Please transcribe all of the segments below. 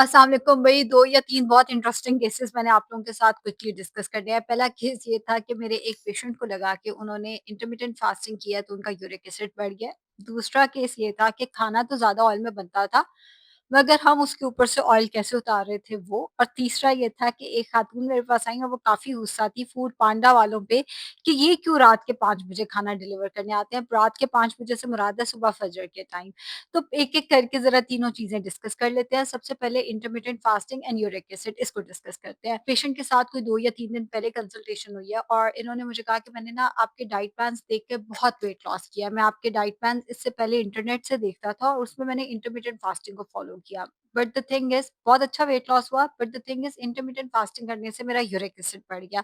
अस्सलाम वालेकुम भई 2 या 3 बहुत इंटरेस्टिंग केसेस मैंने आप लोगों के साथ क्विकली डिस्कस करने हैं। पहला केस ये था कि मेरे एक पेशेंट को लगा कि उन्होंने इंटरमिटेंट फास्टिंग किया तो उनका यूरिक एसिड बढ़ गया। दूसरा केस ये था कि खाना तो ज़्यादा ऑयल में बनता था, मगर हम उसके ऊपर से ऑयल कैसे उतार रहे थे वो। और तीसरा ये था कि एक खातून मेरे पास आई और वो काफ़ी गुस्सा थी फूड पांडा वालों पे कि ये क्यों रात के 5 बजे खाना डिलीवर करने आते हैं। रात के 5 बजे से मुराद है सुबह फजर के टाइम। तो एक-एक करके ज़रा तीनों चीज़ें डिस्कस कर लेते हैं। सबसे पहले intermittent fasting and uric acid इसको डिस्कस करते हैं। पेशेंट के साथ कोई 2 या 3 दिन पहले कंसल्टेशन हुई है और इन्होंने मुझे कहा कि मैंने ना आपके डाइट प्लान्स देख के बहुत वेट लॉस किया है। मैं आपके डाइट प्लान इससे पहले इंटरनेट से देखता था और उसमें मैंने इंटरमिटेंट फास्टिंग को फॉलो किया। बट द थिंग इज़ बहुत अच्छा वेट लॉस हुआ, but the thing is intermittent fasting करने से मेरा यूरिक एसिड बढ़ गया।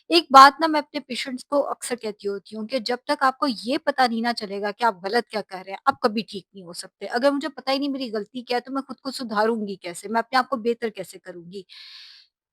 एक बात ना मैं अपने पेशेंट्स को अक्सर कहती होती हूँ कि जब तक आपको ये पता नहीं ना चलेगा कि आप गलत क्या कर रहे हैं, आप कभी ठीक नहीं हो सकते। अगर मुझे पता ही नहीं मेरी गलती क्या है, तो मैं खुद को सुधारूँगी कैसे? मैं अपने आप को बेहतर कैसे करूँगी?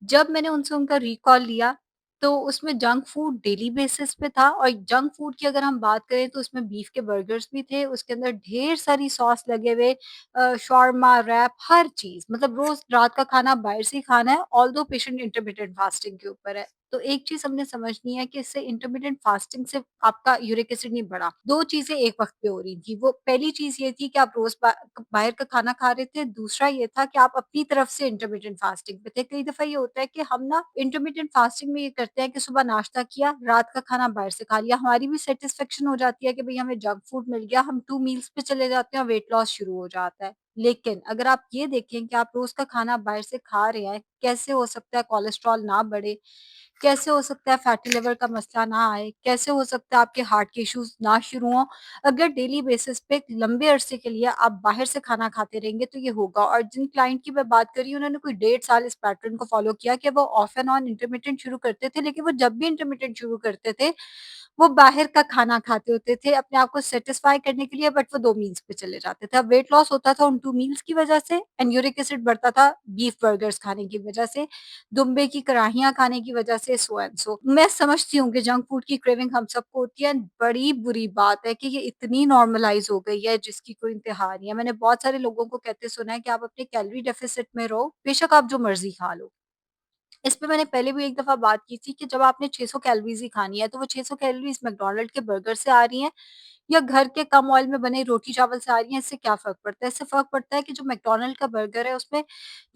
जब मैंने उनसे उनका रिकॉल लिया, तो उसमें जंक फूड डेली बेसिस पे था और जंक फूड की अगर हम बात करें तो उसमें बीफ के बर्गर्स भी थे, उसके अंदर ढेर सारी सॉस लगे हुए शॉर्मा, रैप, हर चीज़। मतलब रोज़ रात का खाना बाहर से ही खाना है, ऑल्दो पेशेंट इंटरमिटेंट फास्टिंग के ऊपर है। तो एक चीज़ हमने समझनी है कि इससे इंटरमिटेंट फास्टिंग से आपका यूरिक एसिड नहीं बढ़ा। 2 चीज़ें एक वक़्त पे हो रही थी। वो पहली चीज़ ये थी कि आप रोज़ बाहर का खाना खा रहे थे। दूसरा ये था कि आप अपनी तरफ से इंटरमिटेंट फास्टिंग पे थे। कई दफ़ा ये होता है कि हम ना इंटरमिटेंट फास्टिंग में ये करते हैं कि सुबह नाश्ता किया, रात का खाना बाहर से खा लिया। हमारी भी सैटिस्फैक्शन हो जाती है कि भई हमें जंक फूड मिल गया, हम 2 मील्स पे चले जाते हैं और वेट लॉस शुरू हो जाता है। लेकिन अगर आप ये देखें कि आप रोज़ का खाना बाहर से खा रहे हैं, कैसे हो सकता है कोलेस्ट्रॉल ना बढ़े? कैसे हो सकता है फैटी लिवर का मसला ना आए? कैसे हो सकता है आपके हार्ट के इश्यूज़ ना शुरू हों? अगर डेली बेसिस पे लंबे अरसे के लिए आप बाहर से खाना खाते रहेंगे तो ये होगा। और जिन क्लाइंट की मैं बात कर रही हूँ उन्होंने कोई 1.5 साल इस पैटर्न को फ़ॉलो किया कि वो ऑफ एंड ऑन इंटरमिटेंट शुरू करते थे, लेकिन वो जब भी इंटरमिटेंट शुरू करते थे, वो बाहर का खाना खाते होते थे अपने आप को सैटिस्फाई करने के लिए, बट वो 2 मील्स पे चले जाते थे। अब वेट लॉस होता था उन 2 मील्स की वज़ह से एंड यूरिक एसिड बढ़ता था बीफ बर्गर्स खाने की वज़ह से, दुम्बे की कड़ाहियाँ खाने की वज़ह से, सो एंड सो। मैं समझती हूँ कि जंक फूड की क्रेविंग हम सबको होती है। बड़ी बुरी बात है कि ये इतनी नॉर्मलाइज़ हो गई है जिसकी कोई इंतहा नहीं है। मैंने बहुत सारे लोगों को कहते सुना है कि आप अपने कैलोरी डेफ़िसिट में रहो, बेशक आप जो मर्ज़ी खा लो। इस पे मैंने पहले भी एक दफ़ा बात की थी कि जब आपने 600 कैलोरीज़ ही खानी है, तो वो 600 कैलोरीज़ मैकडॉनल्ड के बर्गर से आ रही हैं या घर के कम ऑयल में बने रोटी-चावल से आ रही हैं, इससे क्या फ़र्क पड़ता है? इससे फ़र्क पड़ता है कि जो मैकडॉनल्ड का बर्गर है, उसमें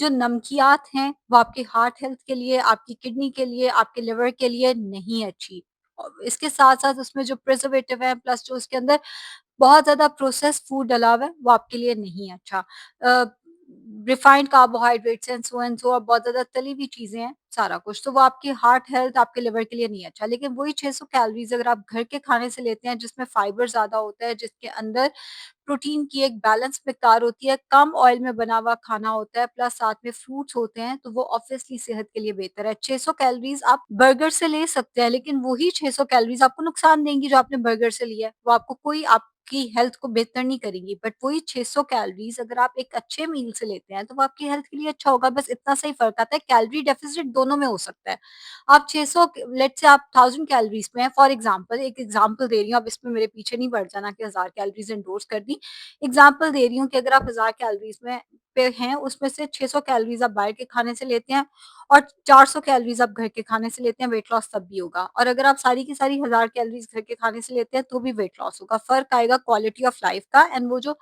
जो नमकियात हैं, वो आपके हार्ट हेल्थ के लिए, आपकी किडनी के लिए, आपके लिवर के लिए नहीं अच्छी। और इसके साथ-साथ उसमें जो प्रिजर्वेटिव है, प्लस जो उसके अंदर बहुत ज़्यादा प्रोसेस्ड फूड डला हुआ है, वो आपके लिए नहीं अच्छा। अ, रिफाइंड कार्बोहाइड्रेट्स एंड सो और बहुत ज़्यादा तली हुई चीज़ें हैं, सारा कुछ। तो वो आपकी हार्ट हेल्थ, आपके लिवर के लिए नहीं अच्छा। लेकिन वही 600 कैलोरीज़ अगर आप घर के खाने से लेते हैं, जिसमें फाइबर ज़्यादा होता है, जिसके अंदर प्रोटीन की एक बैलेंस मिकदार होती है, कम ऑयल में बना हुआ खाना होता है, प्लस साथ में फ्रूट्स होते हैं, तो वो ऑब्वियसली सेहत के लिए बेहतर है। 600 कैलोरीज़ आप बर्गर से ले सकते हैं, लेकिन वही 600 कैलोरीज़ आपको नुकसान देंगी जो आपने बर्गर से लिया है। वो आपको कोई आपकी हेल्थ को बेहतर नहीं करेंगी। बट वही 600 कैलोरीज़ अगर आप एक अच्छे मील से लेते हैं, तो वो आपकी हेल्थ के लिए अच्छा होगा। बस इतना सा ही फ़र्क आता है, कैलोरी डेफिसिट दोनों में हो सकता है। आप 600 लेट्स से आप 1000 कैलोरीज़ पे हैं फॉर एग्ज़ाम्पल, एक एग्ज़ाम्पल दे रही हूँ, अब इसमें मेरे पीछे नहीं पड़ जाना कि 1000 कैलोरीज़ एंडोर्स कर दी। एग्ज़ाम्पल दे रही हूँ कि अगर आप 1000 कैलोरीज़ में पे हैं, उसमें से 600 कैलोरीज़ आप बाहर के खाने से लेते हैं और 400 कैलोरीज़ आप घर के खाने से लेते हैं, वेट लॉस तब भी होगा। और अगर आप सारी की सारी 1000 कैलोरीज़ घर के खाने से लेते हैं, तो भी वेट लॉस होगा। फ़र्क आएगा क्वालिटी ऑफ लाइफ़ का। एंड वो जो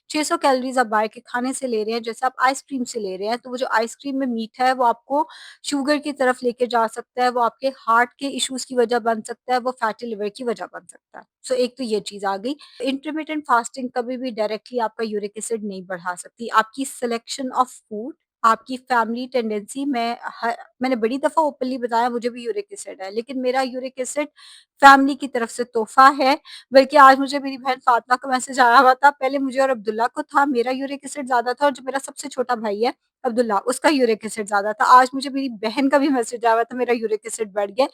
600 कैलोरीज़ आप बाहर के खाने से ले रहे हैं, जैसे आप आइसक्रीम से ले रहे हैं, तो वो जो आइसक्रीम में मीठा है, वो आपको शुगर की तरफ लेके जा सकता है, वो आपके हार्ट के इश्यूज़ की वजह बन सकता है, वो फैटी लिवर की वजह बन सकता है। सो एक तो ये चीज़ आ गई। इंटरमिटेंट फास्टिंग कभी भी डायरेक्टली आपका यूरिक एसिड नहीं बढ़ा सकती। आपकी सिलेक्शन ऑफ फूड, आपकी फैमिली टेंडेंसी, मैंने बड़ी दफ़ा ओपनली बताया मुझे भी यूरिक एसिड है, लेकिन मेरा यूरिक एसिड फैमिली की तरफ से तोहफ़ा है। बल्कि आज मुझे मेरी बहन फातिमा का मैसेज आया हुआ था, पहले मुझे और अब्दुल्ला को था, मेरा यूरिक एसिड ज़्यादा था और जो मेरा सबसे छोटा भाई है अब्दुल्ला, उसका यूरिक एसिड ज़्यादा था। आज मुझे मेरी बहन का भी मैसेज आया हुआ था, मेरा यूरिक एसिड बढ़ गया।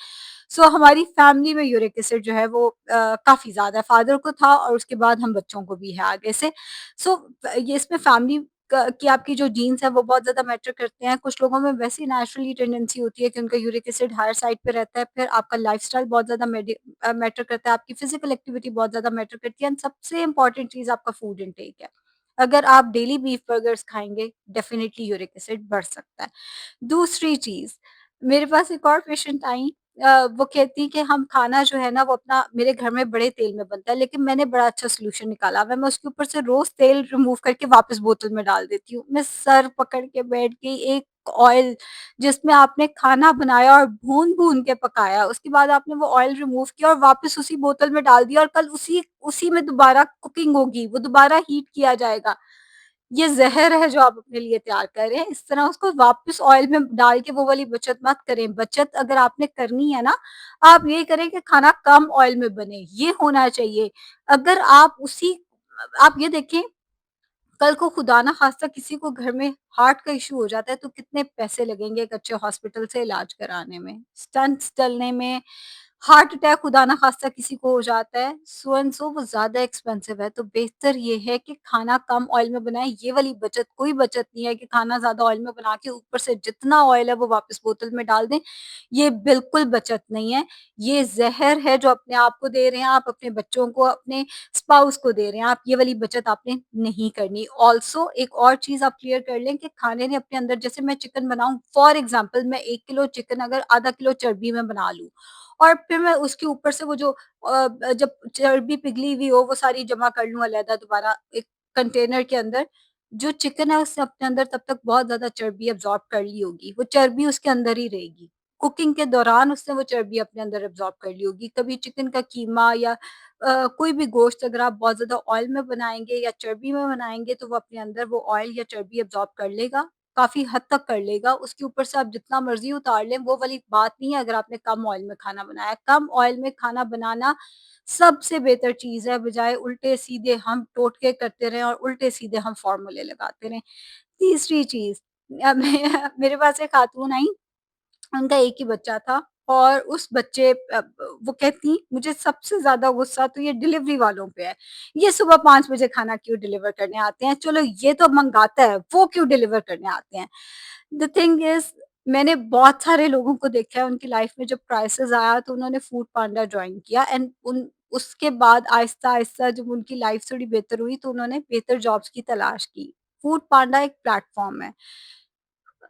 सो हमारी फैमिली में यूरिक एसिड जो है वो काफ़ी ज़्यादा है, फादर को था और उसके बाद हम बच्चों को भी है आगे से। सो ये इसमें फैमिली की आपकी जो जीन्स है वो बहुत ज़्यादा मैटर करते हैं। कुछ लोगों में वैसे ही नेचुरली टेंडेंसी होती है कि उनका यूरिक एसिड हायर साइड पे रहता है। फिर आपका लाइफ़स्टाइल बहुत ज़्यादा मैटर करता है, आपकी फिज़िकल एक्टिविटी बहुत ज़्यादा मैटर करती है एंड सबसे इम्पोर्टेंट चीज़ आपका फूड इनटेक है। अगर आप डेली बीफ बर्गर्स खाएँगे, डेफ़िनिटली यूरिक एसिड बढ़ सकता है। दूसरी चीज़, मेरे पास एक और पेशेंट आई, वो कहती कि हम खाना जो है ना वो अपना मेरे घर में बड़े तेल में बनता है, लेकिन मैंने बड़ा अच्छा सॉल्यूशन निकाला हुआ है, मैं उसके ऊपर से रोज़ तेल रिमूव करके वापस बोतल में डाल देती हूँ। मैं सर पकड़ के बैठ गई, एक ऑयल जिसमें आपने खाना बनाया और भून-भून के पकाया, उसके बाद आपने वो ऑयल रिमूव किया और वापस उसी बोतल में डाल दिया और कल उसी उसी में दोबारा कुकिंग होगी, वो दोबारा हीट किया जाएगा। ये ज़हर है जो आप अपने लिए तैयार कर रहे हैं, इस तरह उसको वापस ऑयल में डाल के वो वाली बचत मत करें। बचत अगर आपने करनी है ना, आप ये करें कि खाना कम ऑयल में बने, ये होना चाहिए। अगर आप उसी आप ये देखें, कल को खुदा ना ख़ास्ता किसी को घर में हार्ट का इश्यू हो जाता है तो कितने पैसे लगेंगे एक अच्छे हॉस्पिटल से इलाज कराने में, स्टंट्स डलने में, हार्ट अटैक खुदा ना ख़ास्ता किसी को हो जाता है, सो एंड सो वो ज़्यादा एक्सपेंसिव है। तो बेहतर ये है कि खाना कम ऑयल में बनाएँ, ये वाली बचत कोई बचत नहीं है कि खाना ज़्यादा ऑयल में बना के ऊपर से जितना ऑयल है वो वापस बोतल में डाल दें, ये बिल्कुल बचत नहीं है। ये ज़हर है जो अपने आप को दे रहे हैं, आप अपने बच्चों को, अपने स्पाउस को दे रहे हैं, आप ये वाली बचत आपने नहीं करनी। ऑल्सो एक और चीज़ आप क्लियर कर लें कि खाने ने अपने अंदर, जैसे मैं चिकन बनाऊँ, फॉर एग्ज़ाम्पल मैं 1 किलो चिकन अगर आधा किलो चर्बी में बना लूँ और फिर मैं उसके ऊपर से वो जो जब चर्बी पिघली हुई हो वो सारी जमा कर लूँ अलहदा दोबारा एक कंटेनर के अंदर, जो चिकन है उसने अपने अंदर तब तक बहुत ज़्यादा चर्बी अब्ज़ॉर्ब कर ली होगी, वो चर्बी उसके अंदर ही रहेगी। कुकिंग के दौरान उसने वो चर्बी अपने अंदर अब्ज़ॉर्ब कर ली होगी। कभी चिकन का कीमा या कोई भी गोश्त अगर आप बहुत ज़्यादा ऑयल में बनाएँगे या चर्बी में बनाएँगे तो वो अपने अंदर वो ऑयल या चर्बी अब्ज़ॉर्ब कर लेगा, काफ़ी हद तक कर लेगा। उसके ऊपर से आप जितना मर्ज़ी उतार लें, वो वाली बात नहीं है अगर आपने कम ऑयल में खाना बनाया है। कम ऑयल में खाना बनाना सबसे बेहतर चीज़ है, बजाए उल्टे-सीधे हम टोटके करते रहें और उल्टे-सीधे हम फ़ॉर्मूले लगाते रहें। तीसरी चीज़, मेरे पास एक खातून आई, उनका एक ही बच्चा था और उस बच्चे वो कहती मुझे सबसे ज़्यादा गुस्सा तो ये डिलीवरी वालों पे है। ये सुबह 5 बजे खाना क्यों डिलीवर करने आते हैं? चलो ये तो मँगाता है, वो क्यों डिलीवर करने आते हैं? द थिंग इज़, मैंने बहुत सारे लोगों को देखा है उनकी लाइफ़ में जब क्राइसिस आया तो उन्होंने फूड पांडा जॉइन किया एंड उन उसके बाद आहिस्ता-आहिस्ता जब उनकी लाइफ़ थोड़ी बेहतर हुई तो उन्होंने बेहतर जॉब्स की तलाश की। फूड पांडा एक प्लेटफ़ॉर्म है।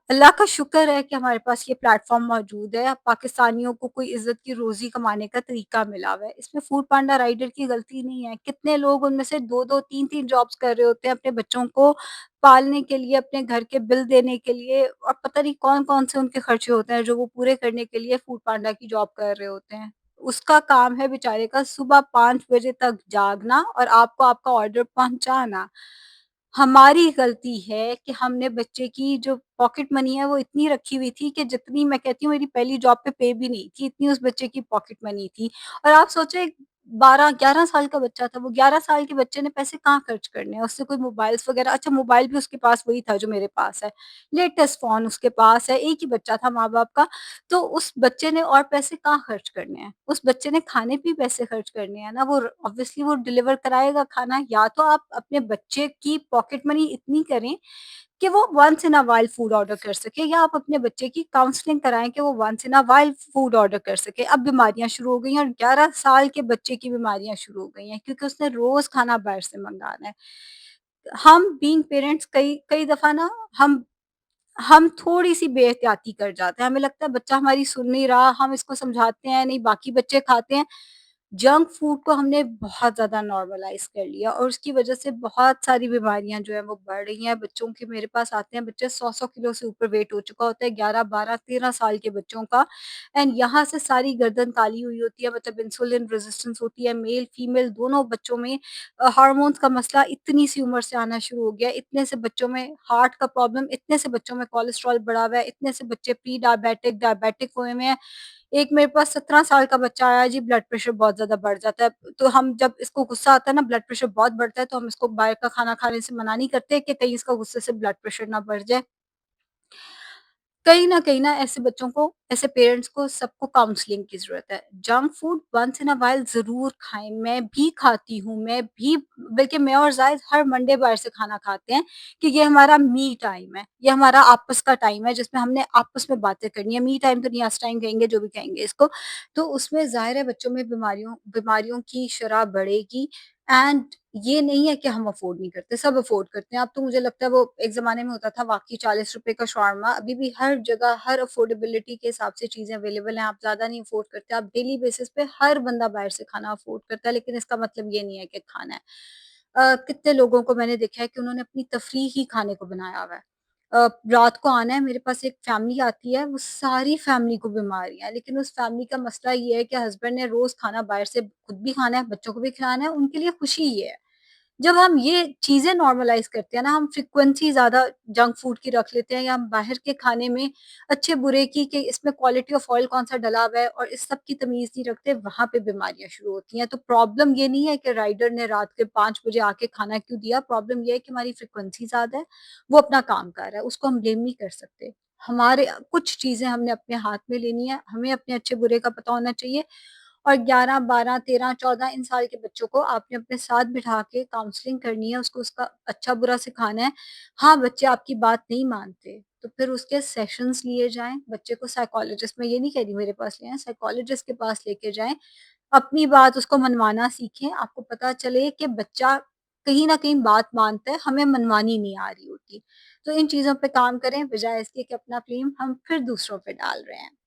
अल्लाह का शुक्र है कि हमारे पास ये प्लेटफ़ॉर्म मौजूद है। पाकिस्तानियों को कोई इज़्ज़त की रोज़ी कमाने का तरीका मिला हुआ है। इसमें फूड पांडा राइडर की गलती नहीं है। कितने लोग उनमें से 2-2 3-3 जॉब्स कर रहे होते हैं अपने बच्चों को पालने के लिए, अपने घर के बिल देने के लिए और पता नहीं कौन-कौन से उनके खर्चे होते हैं जो वो पूरे करने के लिए फूड पांडा की जॉब कर रहे होते हैं। उसका काम है बेचारे का सुबह 5 बजे तक जागना और आपको आपका ऑर्डर पहुँचाना। हमारी गलती है कि हमने बच्चे की जो पॉकेट मनी है वो इतनी रखी हुई थी कि जितनी मैं कहती हूँ मेरी पहली जॉब पे भी नहीं थी, इतनी उस बच्चे की पॉकेट मनी थी। और आप सोचिए 12-11 साल का बच्चा था, वो 11 साल के बच्चे ने पैसे कहाँ खर्च करने हैं? उससे कोई मोबाइल्स वगैरह, अच्छा मोबाइल भी उसके पास वही था जो मेरे पास है, लेटेस्ट फ़ोन उसके पास है, एक ही बच्चा था माँ-बाप का, तो उस बच्चे ने और पैसे कहाँ खर्च करने हैं? उस बच्चे ने खाने पे ही पैसे खर्च करने हैं ना, वो ऑब्वियसली वो डिलीवर कराएगा खाना, या तो आप अपने बच्चे की पॉकेट मनी इतनी करें कि वो once in a while food order कर सके, या आप अपने बच्चे की काउंसलिंग कराएँ कि वो once in a while food order कर सके। अब बीमारियाँ शुरू हो गई हैं और 11 साल के बच्चे की बीमारियाँ शुरू हो गई हैं क्योंकि उसने रोज़ खाना बाहर से मँगाना है। हम बीइंग पेरेंट्स कई कई दफ़ा ना हम थोड़ी-सी बेएहतियाती कर जाते हैं। हमें लगता है बच्चा हमारी सुन नहीं रहा, हम इसको समझाते हैं, नहीं बाकी बच्चे खाते हैं। जंक फूड को हमने बहुत ज़्यादा नॉर्मलाइज़ कर लिया और उसकी वज़ह से बहुत सारी बीमारियाँ जो हैं वो बढ़ रही हैं। बच्चों के मेरे पास आते हैं बच्चे 100-100 किलो से ऊपर वेट हो चुका होता है, 11, 12, 13 साल के बच्चों का एंड यहाँ से सारी गर्दन काली हुई होती है, मतलब इंसुलिन रेज़िस्टेंस होती है, मेल-फीमेल दोनों बच्चों में हार्मोन्स का मसला इतनी सी उम्र से आना शुरू हो गया है, इतने से बच्चों में हार्ट का प्रॉब्लम, इतने से बच्चों में कोलेस्ट्रॉल बढ़ा हुआ है, इतने से बच्चे प्री डायबिटिक, डायबिटिक हुए हुए हैं। एक मेरे पास 17 साल का बच्चा आया जी, ब्लड प्रेशर बहुत ज़्यादा बढ़ जाता है। तो हम जब इसको गुस्सा आता है ना, ब्लड प्रेशर बहुत बढ़ता है, तो हम इसको बाहर का खाना खाने से मना नहीं करते कि कहीं इसका गुस्से से ब्लड प्रेशर ना बढ़ जाए। कहीं न ऐसे बच्चों को, ऐसे पेरेंट्स को सबको काउंसलिंग की ज़रूरत है। Junk food once in a while ज़रूर खाएँ, मैं भी खाती हूँ, मैं भी, बल्कि मैं और ज़ाहिद हर मंडे बाहर से खाना खाते हैं कि ये हमारा मी टाइम है, ये हमारा आपस का टाइम है जिसमें हमने आपस में बातें करनी है। मी टाइम तो नहीं, अस टाइम कहेंगे, जो भी कहेंगे इसको। तो उसमें ज़ाहिर है बच्चों में बीमारियों बीमारियों की शरह बढ़ेगी। एंड ये नहीं है कि हम अफ़ोर्ड नहीं करते, सब अफ़ोर्ड करते हैं। अब तो मुझे लगता है वो एक ज़माने में होता था वाक़ई ₹40 का शवारमा, अभी भी हर जगह, हर अफ़ोर्डेबिलिटी के हिसाब से चीज़ें अवेलेबल हैं। आप ज़्यादा नहीं अफ़ोर्ड करते, आप डेली बेसिस पे हर बंदा बाहर से खाना अफ़ोर्ड करता है, लेकिन इसका मतलब ये नहीं है कि खाना है। कितने लोगों को मैंने देखा है कि उन्होंने अपनी तफ़रीह ही खाने को बनाया हुआ है। रात को आना है, मेरे पास एक फैमिली आती है, वो सारी फैमिली को बीमारियाँ हैं, लेकिन उस फैमिली का मसला ये है कि हस्बैंड ने रोज़ खाना बाहर से खुद भी खाना है, बच्चों को भी खिलाना है, उनके लिए खुशी ये है। जब हम ये चीज़ें नॉर्मलाइज़ करते हैं ना, हम फ्रीक्वेंसी ज़्यादा जंक फूड की रख लेते हैं या हम बाहर के खाने में अच्छे-बुरे की कि इसमें क्वालिटी ऑफ ऑयल कौन-सा डला हुआ है और इस सब की तमीज़ नहीं रखते, वहाँ पे बीमारियाँ शुरू होती हैं। तो प्रॉब्लम ये नहीं है कि राइडर ने रात के 5 बजे आके खाना क्यों दिया, प्रॉब्लम ये है कि हमारी फ्रीक्वेंसी ज़्यादा है, वो अपना काम कर रहा है, उसको हम ब्लेम नहीं कर सकते। हमारे कुछ चीज़ें हमने अपने हाथ में लेनी है, हमें अपने अच्छे-बुरे का पता होना चाहिए और 11, 12, 13, 14 इन साल के बच्चों को आपने अपने साथ बिठा के काउंसलिंग करनी है, उसको उसका अच्छा-बुरा सिखाना है। हाँ, बच्चे आपकी बात नहीं मानते, तो फिर उसके सेशंस लिए जाएँ, बच्चे को साइकोलॉजिस्ट मैं ये नहीं कह रही मेरे पास ले आएँ, साइकोलॉजिस्ट के पास लेके जाएँ, अपनी बात उसको मनवाना सीखें, आपको पता चले कि बच्चा कहीं न कहीं बात मानता है, हमें मनवानी नहीं आ रही होती। तो इन चीज़ों पे काम करें, बजाए इसके कि अपना ब्लेम हम फिर दूसरों पे डाल रहे हैं।